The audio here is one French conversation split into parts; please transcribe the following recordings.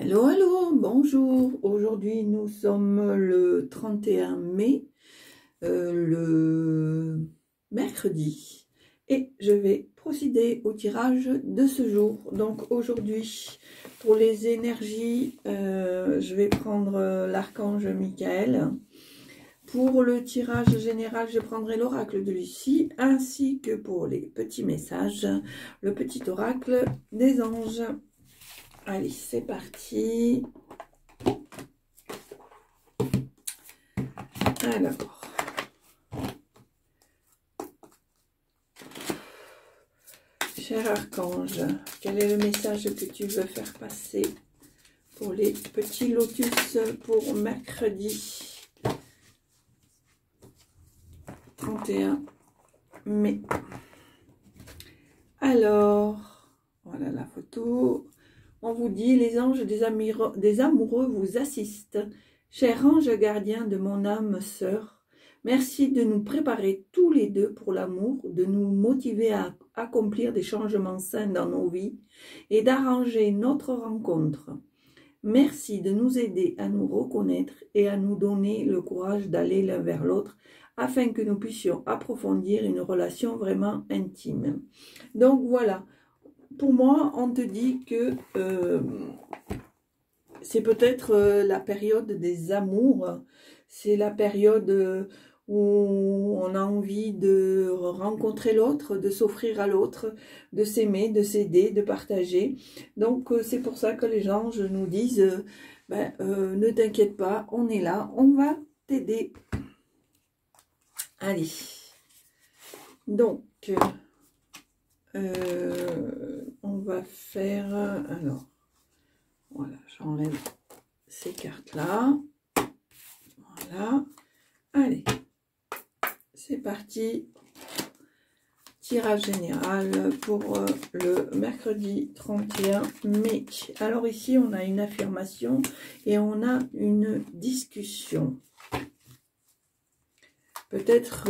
Hello, hello, bonjour. Aujourd'hui, nous sommes le 31 mai, le mercredi. Et je vais procéder au tirage de ce jour. Donc aujourd'hui, pour les énergies, je vais prendre l'archange Michael. Pour le tirage général, je prendrai l'oracle de Lucie, ainsi que pour les petits messages, le petit oracle des anges. Allez, c'est parti. Alors, cher archange, quel est le message que tu veux faire passer pour les petits lotus pour mercredi 31 mai? Alors, voilà la photo. On vous dit, les anges des amoureux vous assistent. Cher ange gardien de mon âme sœur, merci de nous préparer tous les deux pour l'amour, de nous motiver à accomplir des changements sains dans nos vies et d'arranger notre rencontre. Merci de nous aider à nous reconnaître et à nous donner le courage d'aller l'un vers l'autre afin que nous puissions approfondir une relation vraiment intime. Donc voilà. Pour moi, on te dit que c'est peut-être la période des amours, c'est la période où on a envie de rencontrer l'autre, de s'offrir à l'autre, de s'aimer, de s'aider, de partager. Donc c'est pour ça que les anges nous disent, ne t'inquiète pas, on est là, on va t'aider. Allez, donc... on va faire, alors, voilà, j'enlève ces cartes-là, voilà, allez, c'est parti, tirage général pour le mercredi 31 mai. Alors ici, on a une affirmation et on a une discussion. Peut-être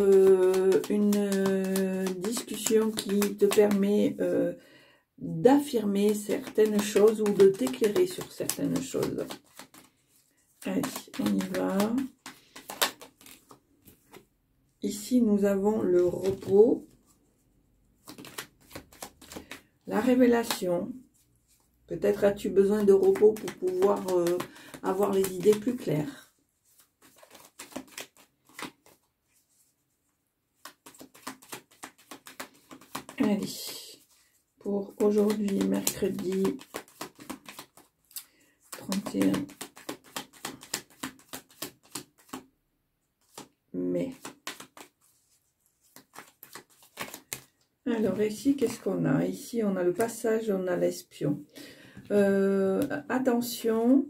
une discussion qui te permet d'affirmer certaines choses ou de t'éclairer sur certaines choses. Allez, on y va. Ici, nous avons le repos, la révélation. Peut-être as-tu besoin de repos pour pouvoir avoir les idées plus claires. Allez, pour aujourd'hui, mercredi 31 mai. Alors ici, qu'est-ce qu'on a? Ici, on a le passage, on a l'espion. Attention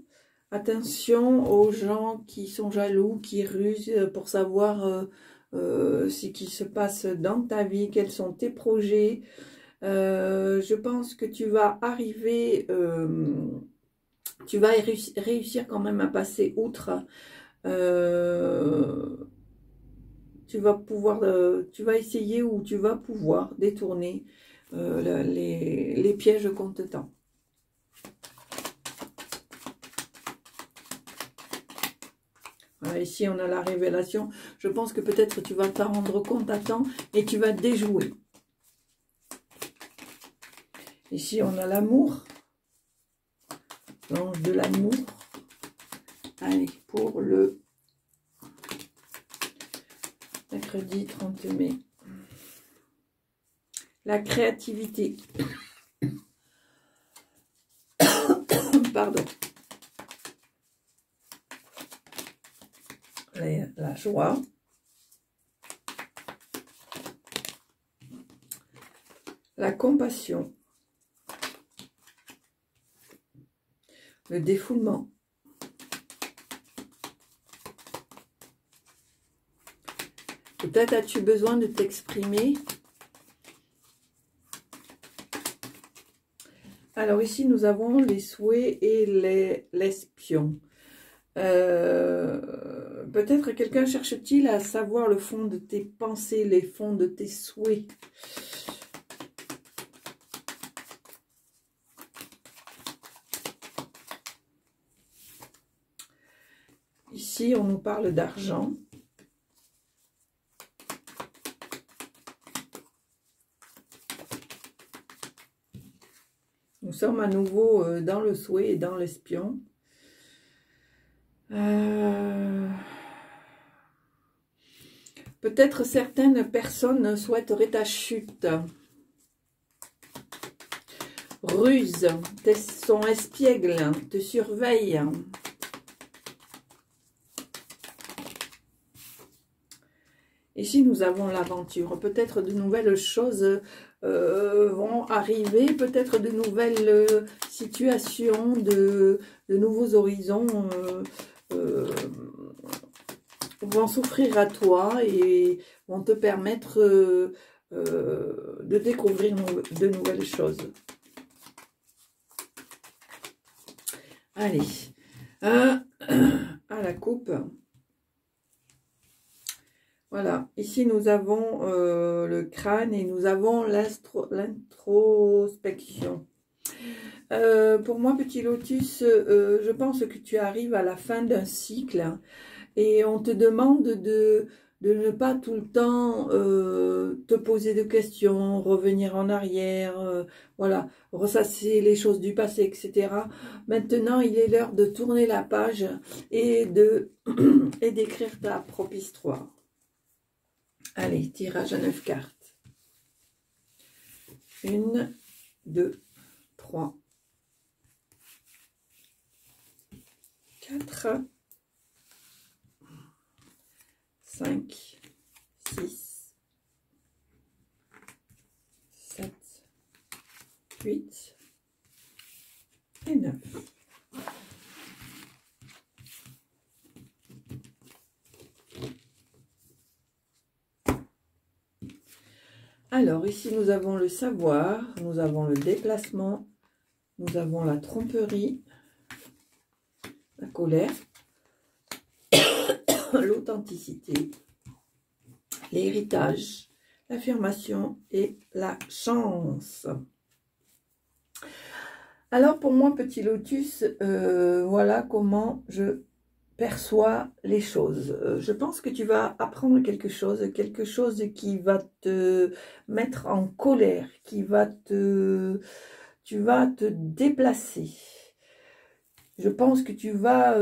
aux gens qui sont jaloux, qui rusent pour savoir... ce qui se passe dans ta vie, quels sont tes projets. Je pense que tu vas arriver, tu vas réussir quand même à passer outre. Tu vas pouvoir, tu vas essayer ou tu vas pouvoir détourner les pièges qu'on te tend. Voilà, ici, on a la révélation. Je pense que peut-être tu vas t'en rendre compte à temps et tu vas déjouer. Ici, on a l'amour. L'ange de l'amour. Allez, pour le mercredi 30 mai. La créativité. Pardon. La joie, la compassion, le défoulement, peut-être as-tu besoin de t'exprimer. Alors ici nous avons les souhaits et l'espion. Peut-être quelqu'un cherche-t-il à savoir le fond de tes pensées, les fonds de tes souhaits. Ici, on nous parle d'argent. Nous sommes à nouveau dans le souhait et dans l'espion. Peut-être certaines personnes souhaiteraient ta chute. Ruse, sont espiègles, te surveillent. Ici, nous avons l'aventure. Peut-être de nouvelles choses vont arriver. Peut-être de nouvelles situations, de nouveaux horizons vont s'offrir à toi et vont te permettre de découvrir de nouvelles choses. Allez, à la coupe. Voilà, ici nous avons le crâne et nous avons l'introspection. Pour moi, petit lotus, je pense que tu arrives à la fin d'un cycle et on te demande de ne pas tout le temps te poser de questions, revenir en arrière, voilà, ressasser les choses du passé, etc. Maintenant, il est l'heure de tourner la page et d'écrire ta propre histoire. Allez, tirage à 9 cartes. 1, 2, 3, 4, 5, 6, 7, 8 et 9. Alors, ici, nous avons le savoir, nous avons le déplacement, nous avons la tromperie, la colère, l'authenticité, l'héritage, l'affirmation et la chance. Alors, pour moi, petit lotus, voilà comment je perçois les choses. Je pense que tu vas apprendre quelque chose qui va te mettre en colère, tu vas te déplacer. Je pense que tu vas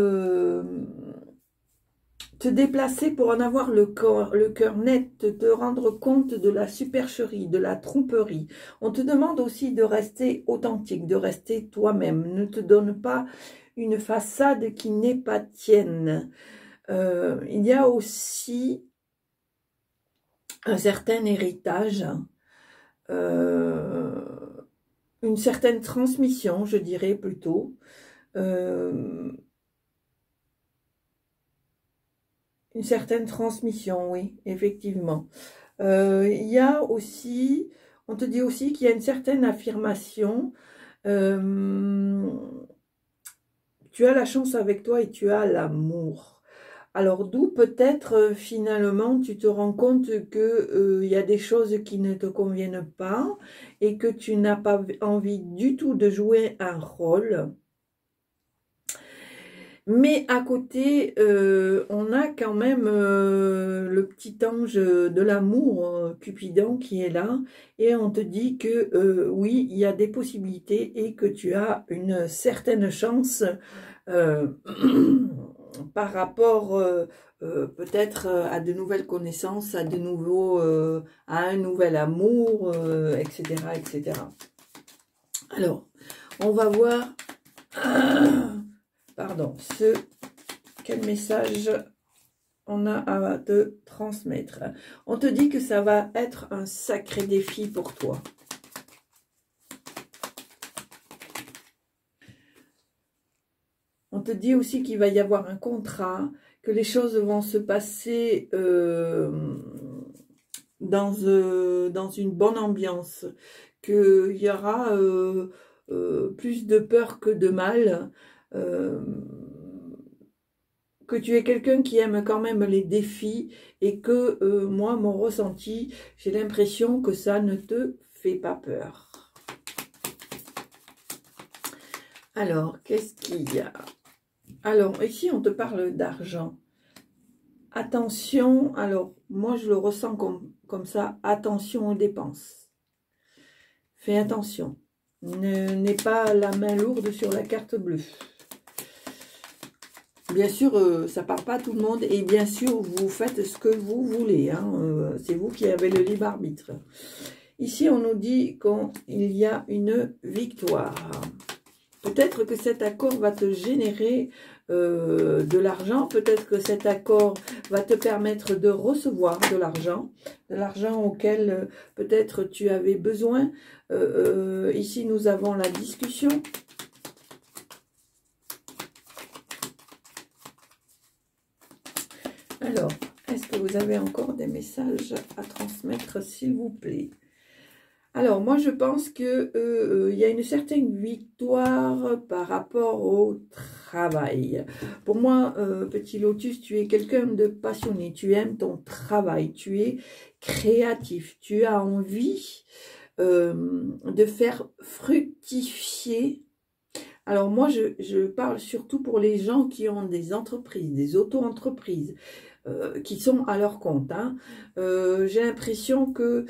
te déplacer pour en avoir le cœur net, te rendre compte de la supercherie, de la tromperie. On te demande aussi de rester authentique, de rester toi-même. Ne te donne pas une façade qui n'est pas tienne. Il y a aussi un certain héritage, une certaine transmission, je dirais plutôt. Une certaine transmission, oui, effectivement. Il y a aussi, on te dit aussi qu'il y a une certaine affirmation. Tu as la chance avec toi et tu as l'amour. Alors d'où peut-être finalement tu te rends compte que y a des choses qui ne te conviennent pas et que tu n'as pas envie du tout de jouer un rôle. Mais à côté, on a quand même le petit ange de l'amour, Cupidon, qui est là. Et on te dit que oui, il y a des possibilités et que tu as une certaine chance par rapport peut-être à de nouvelles connaissances, à un nouvel amour, etc., etc. Alors, on va voir... Pardon, quel message on a à te transmettre. On te dit que ça va être un sacré défi pour toi. On te dit aussi qu'il va y avoir un contrat, que les choses vont se passer dans une bonne ambiance, qu'il y aura plus de peur que de mal. Que tu es quelqu'un qui aime quand même les défis et que moi, mon ressenti, j'ai l'impression que ça ne te fait pas peur. Alors, qu'est-ce qu'il y a? Alors, ici, on te parle d'argent. Attention, alors, moi, je le ressens comme ça. Attention aux dépenses. Fais attention. N'aie pas la main lourde sur la carte bleue. Bien sûr, ça ne parle pas à tout le monde. Et bien sûr, vous faites ce que vous voulez. Hein, c'est vous qui avez le libre arbitre. Ici, on nous dit qu'il y a une victoire. Peut-être que cet accord va te générer de l'argent. Peut-être que cet accord va te permettre de recevoir de l'argent auquel peut-être tu avais besoin. Ici, nous avons la discussion. Alors, est-ce que vous avez encore des messages à transmettre, s'il vous plaît? Alors, moi, je pense que y a une certaine victoire par rapport au travail. Pour moi, petit lotus, tu es quelqu'un de passionné. Tu aimes ton travail. Tu es créatif. Tu as envie de faire fructifier. Alors, moi, je parle surtout pour les gens qui ont des entreprises, des auto-entreprises, qui sont à leur compte. Hein. J'ai l'impression que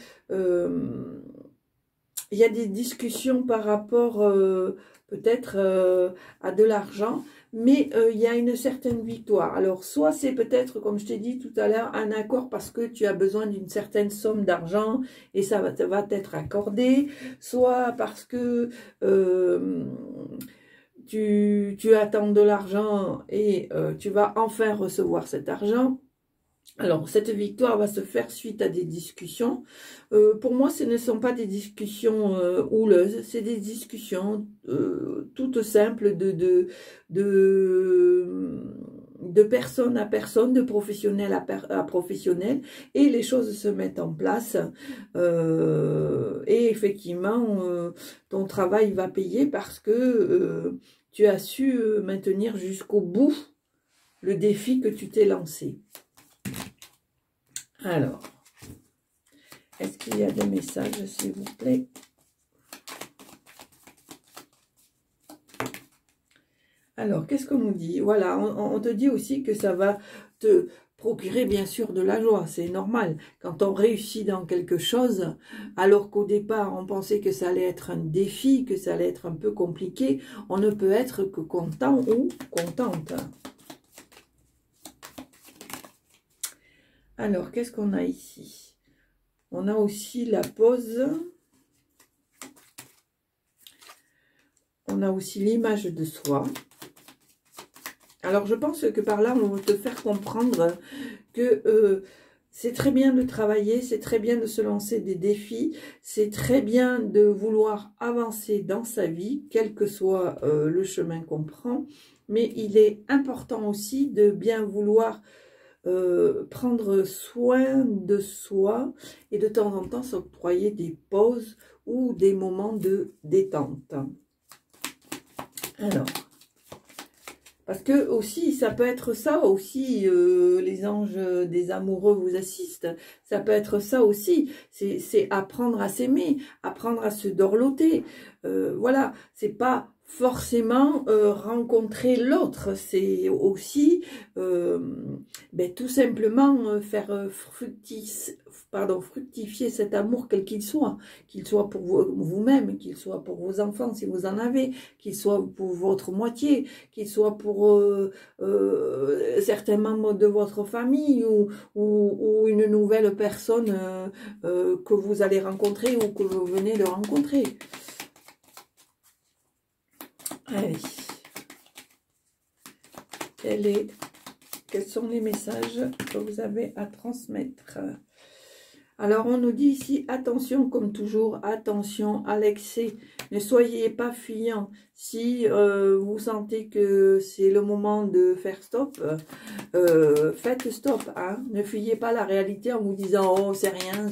il y a des discussions par rapport peut-être à de l'argent, mais il y a une certaine victoire. Alors, soit c'est peut-être, comme je t'ai dit tout à l'heure, un accord parce que tu as besoin d'une certaine somme d'argent et ça va t'être accordé, soit parce que tu attends de l'argent et tu vas enfin recevoir cet argent. Alors, cette victoire va se faire suite à des discussions. Pour moi, ce ne sont pas des discussions houleuses, c'est des discussions toutes simples de personne à personne, de professionnel à professionnel, et les choses se mettent en place. Et effectivement, ton travail va payer parce que tu as su maintenir jusqu'au bout le défi que tu t'es lancé. Alors, est-ce qu'il y a des messages, s'il vous plaît? Alors, qu'est-ce qu'on nous dit? Voilà, on te dit aussi que ça va te procurer bien sûr de la joie, c'est normal. Quand on réussit dans quelque chose, alors qu'au départ on pensait que ça allait être un défi, que ça allait être un peu compliqué, on ne peut être que content ou contente. Alors, qu'est-ce qu'on a ici? On a aussi la pause. On a aussi l'image de soi. Alors, je pense que par là, on va te faire comprendre que c'est très bien de travailler, c'est très bien de se lancer des défis, c'est très bien de vouloir avancer dans sa vie, quel que soit le chemin qu'on prend, mais il est important aussi de bien vouloir prendre soin de soi et de temps en temps s'octroyer des pauses ou des moments de détente. Alors, parce que aussi, ça peut être ça aussi, les anges des amoureux vous assistent, ça peut être ça aussi, c'est apprendre à s'aimer, apprendre à se dorloter, voilà, c'est pas forcément rencontrer l'autre, c'est aussi tout simplement faire fructifier cet amour quel qu'il soit pour vous-même, qu'il soit pour vos enfants si vous en avez, qu'il soit pour votre moitié, qu'il soit pour certains membres de votre famille ou une nouvelle personne que vous allez rencontrer ou que vous venez de rencontrer. Allez. Quels sont les messages que vous avez à transmettre? Alors, on nous dit ici, attention, comme toujours, attention à l'excès. Ne soyez pas fuyant. Si vous sentez que c'est le moment de faire stop, faites stop. Hein. Ne fuyez pas la réalité en vous disant, oh, c'est rien,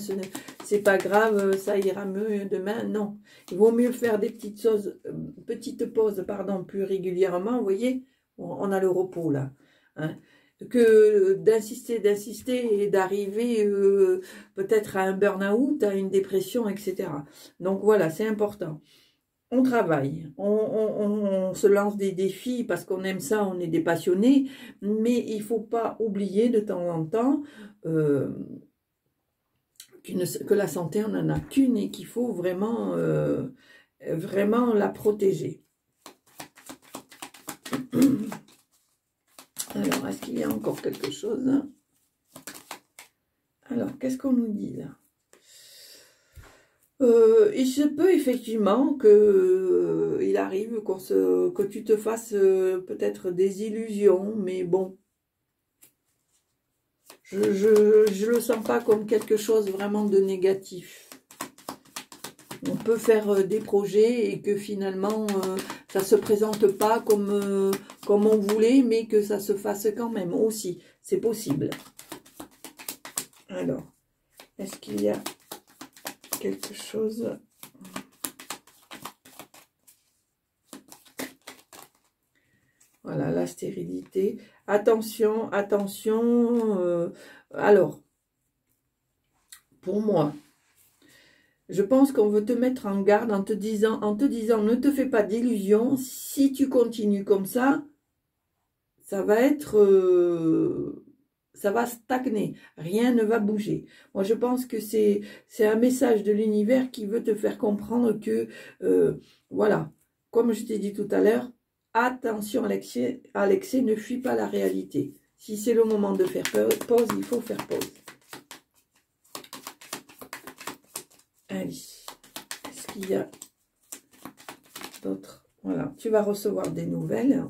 c'est pas grave, ça ira mieux demain. Non, il vaut mieux faire des petites pauses, plus régulièrement. Vous voyez, on a le repos là. Hein, que d'insister et d'arriver peut-être à un burn-out, à une dépression, etc. Donc voilà, c'est important. on travaille, on se lance des défis parce qu'on aime ça, on est des passionnés, mais il ne faut pas oublier de temps en temps que la santé, on n'en a qu'une et qu'il faut vraiment, vraiment la protéger. Alors, est-ce qu'il y a encore quelque chose, hein? Alors, qu'est-ce qu'on nous dit là? Il se peut effectivement que il arrive que tu te fasses peut-être des illusions, mais bon, je le sens pas comme quelque chose vraiment de négatif. On peut faire des projets et que finalement ça se présente pas comme on voulait, mais que ça se fasse quand même aussi. C'est possible. Alors, est-ce qu'il y a quelque chose? Voilà, la stérilité. Attention, attention. Alors, pour moi, je pense qu'on veut te mettre en garde en te disant, ne te fais pas d'illusions. Si tu continues comme ça va être... ça va stagner, rien ne va bouger. Moi, je pense que c'est un message de l'univers qui veut te faire comprendre que, voilà, comme je t'ai dit tout à l'heure, attention à l'excès, ne fuis pas la réalité. Si c'est le moment de faire pause, il faut faire pause. Allez, est-ce qu'il y a d'autres? Voilà, tu vas recevoir des nouvelles.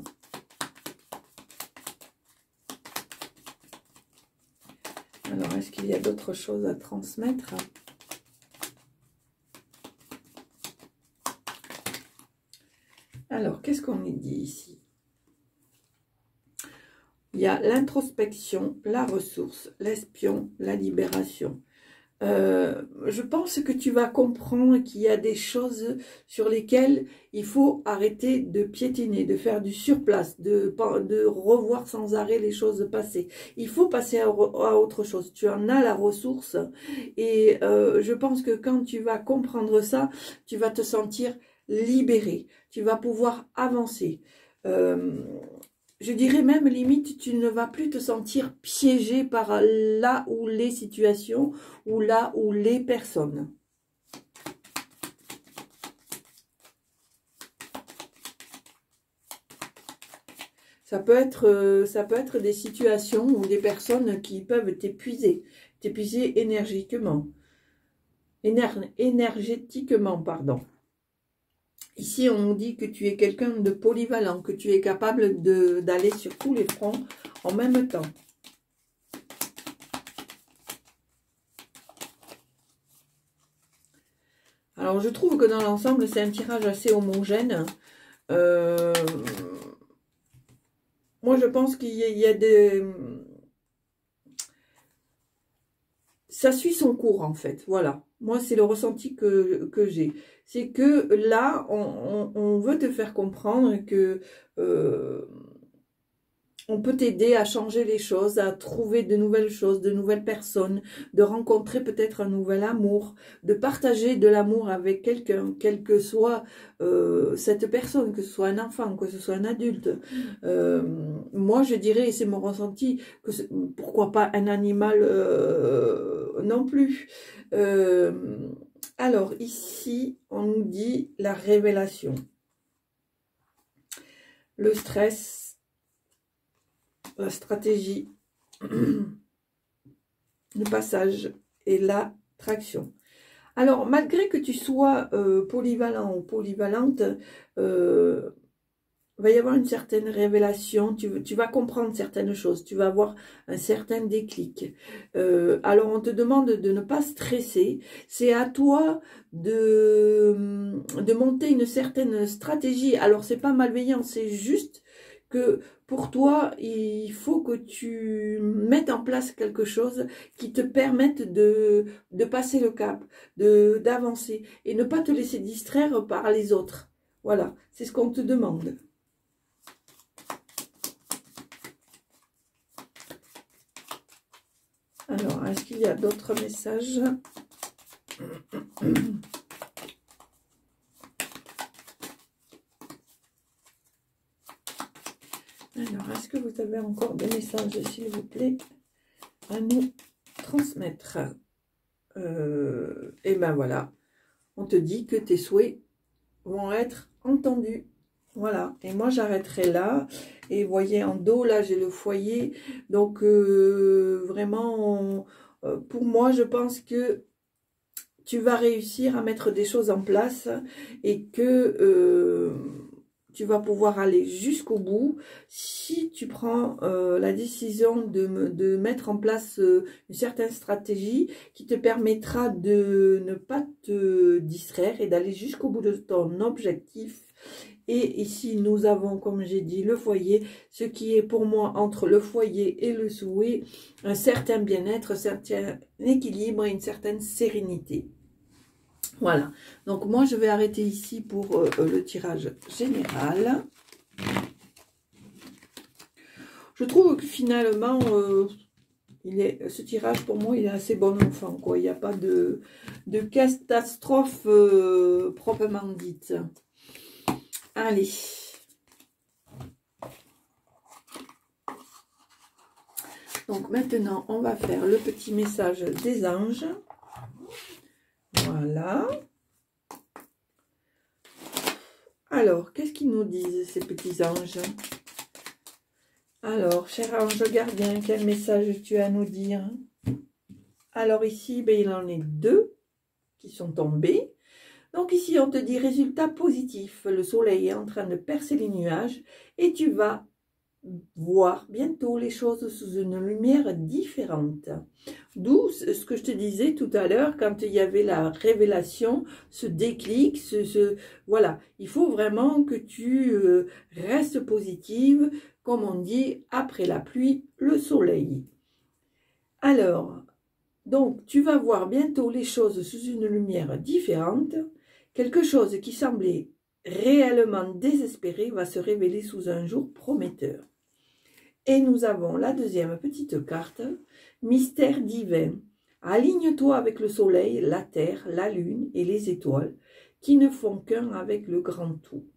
Alors, est-ce qu'il y a d'autres choses à transmettre? Alors, qu'est-ce qu'on nous dit ici? Il y a l'introspection, la ressource, l'espion, la libération. Je pense que tu vas comprendre qu'il y a des choses sur lesquelles il faut arrêter de piétiner, de faire du surplace, de revoir sans arrêt les choses passées. Il faut passer à autre chose. Tu en as la ressource et je pense que quand tu vas comprendre ça, tu vas te sentir libéré. Tu vas pouvoir avancer. Je dirais même, limite, tu ne vas plus te sentir piégé par là ou les situations ou là ou les personnes. Ça peut être des situations ou des personnes qui peuvent t'épuiser énergétiquement. Énergétiquement, pardon. Ici, on nous dit que tu es quelqu'un de polyvalent, que tu es capable d'aller sur tous les fronts en même temps. Alors, je trouve que dans l'ensemble, c'est un tirage assez homogène. Moi, je pense qu'il y a des... Ça suit son cours, en fait. Voilà. Moi, c'est le ressenti que j'ai. C'est que là, on veut te faire comprendre que on peut t'aider à changer les choses, à trouver de nouvelles choses, de nouvelles personnes, de rencontrer peut-être un nouvel amour, de partager de l'amour avec quelqu'un, quelle que soit cette personne, que ce soit un enfant, que ce soit un adulte. Moi, je dirais, et c'est mon ressenti, que pourquoi pas un animal non plus. Alors, ici, on nous dit la révélation. Le stress, la stratégie, le passage et l'attraction. Alors, malgré que tu sois polyvalent ou polyvalente, va y avoir une certaine révélation, tu vas comprendre certaines choses, tu vas avoir un certain déclic. Alors, on te demande de ne pas stresser, c'est à toi de monter une certaine stratégie. Alors, c'est pas malveillant, c'est juste que pour toi, il faut que tu mettes en place quelque chose qui te permette de passer le cap, d'avancer et ne pas te laisser distraire par les autres. Voilà, c'est ce qu'on te demande. Alors, est-ce qu'il y a d'autres messages? Alors, est-ce que vous avez encore des messages, s'il vous plaît, à nous transmettre? Et ben voilà, on te dit que tes souhaits vont être entendus. Voilà, et moi j'arrêterai là. Et vous voyez en dos, là j'ai le foyer. Donc vraiment, pour moi, je pense que tu vas réussir à mettre des choses en place et que tu vas pouvoir aller jusqu'au bout si tu prends la décision de mettre en place une certaine stratégie qui te permettra de ne pas te distraire et d'aller jusqu'au bout de ton objectif. Et ici, nous avons, comme j'ai dit, le foyer, ce qui est pour moi, entre le foyer et le souhait, un certain bien-être, un certain équilibre et une certaine sérénité. Voilà, donc moi je vais arrêter ici pour le tirage général. Je trouve que finalement, ce tirage pour moi il est assez bon enfant, quoi. Il n'y a pas de catastrophe proprement dite. Allez. Donc maintenant on va faire le petit message des anges. Voilà. Alors, qu'est-ce qu'ils nous disent, ces petits anges? Alors, cher ange gardien, quel message tu as à nous dire? Alors ici, ben, il en est 2 qui sont tombés. Donc ici, on te dit résultat positif. Le soleil est en train de percer les nuages et tu vas voir bientôt les choses sous une lumière différente. D'où ce que je te disais tout à l'heure, quand il y avait la révélation, ce déclic, voilà, il faut vraiment que tu restes positive, comme on dit, après la pluie, le soleil. Alors, donc, tu vas voir bientôt les choses sous une lumière différente. Quelque chose qui semblait réellement désespéré va se révéler sous un jour prometteur. Et nous avons la deuxième petite carte, mystère divin. Aligne-toi avec le soleil, la terre, la lune et les étoiles, qui ne font qu'un avec le grand tout.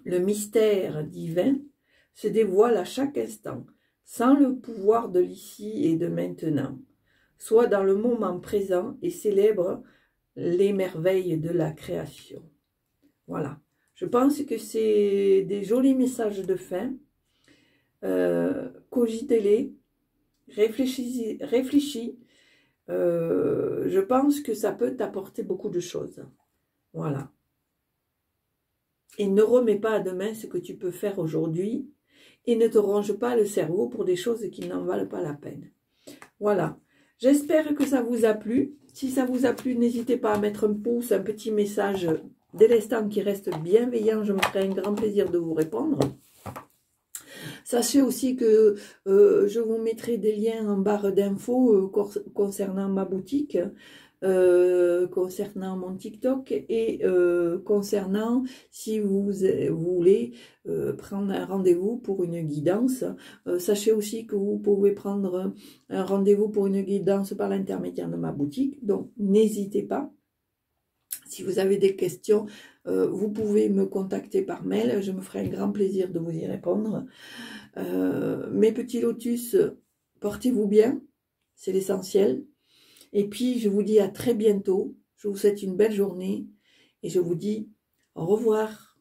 Le mystère divin se dévoile à chaque instant, sans le pouvoir de l'ici et de maintenant. Sois dans le moment présent et célèbre les merveilles de la création. Voilà. Je pense que c'est des jolis messages de fin. Cogitez-les, réfléchis. Je pense que ça peut t'apporter beaucoup de choses. Voilà. Et ne remets pas à demain ce que tu peux faire aujourd'hui et ne te ronge pas le cerveau pour des choses qui n'en valent pas la peine. Voilà. J'espère que ça vous a plu. Si ça vous a plu, n'hésitez pas à mettre un pouce, un petit message dès l'instant qui reste bienveillant. Je me ferai un grand plaisir de vous répondre. Sachez aussi que je vous mettrai des liens en barre d'infos concernant ma boutique, concernant mon TikTok et concernant si vous voulez prendre un rendez-vous pour une guidance. Sachez aussi que vous pouvez prendre un rendez-vous pour une guidance par l'intermédiaire de ma boutique. Donc, n'hésitez pas. Si vous avez des questions, vous pouvez me contacter par mail. Je me ferai un grand plaisir de vous y répondre. Mes petits lotus, portez-vous bien. C'est l'essentiel. Et puis, je vous dis à très bientôt. Je vous souhaite une belle journée. Et je vous dis au revoir.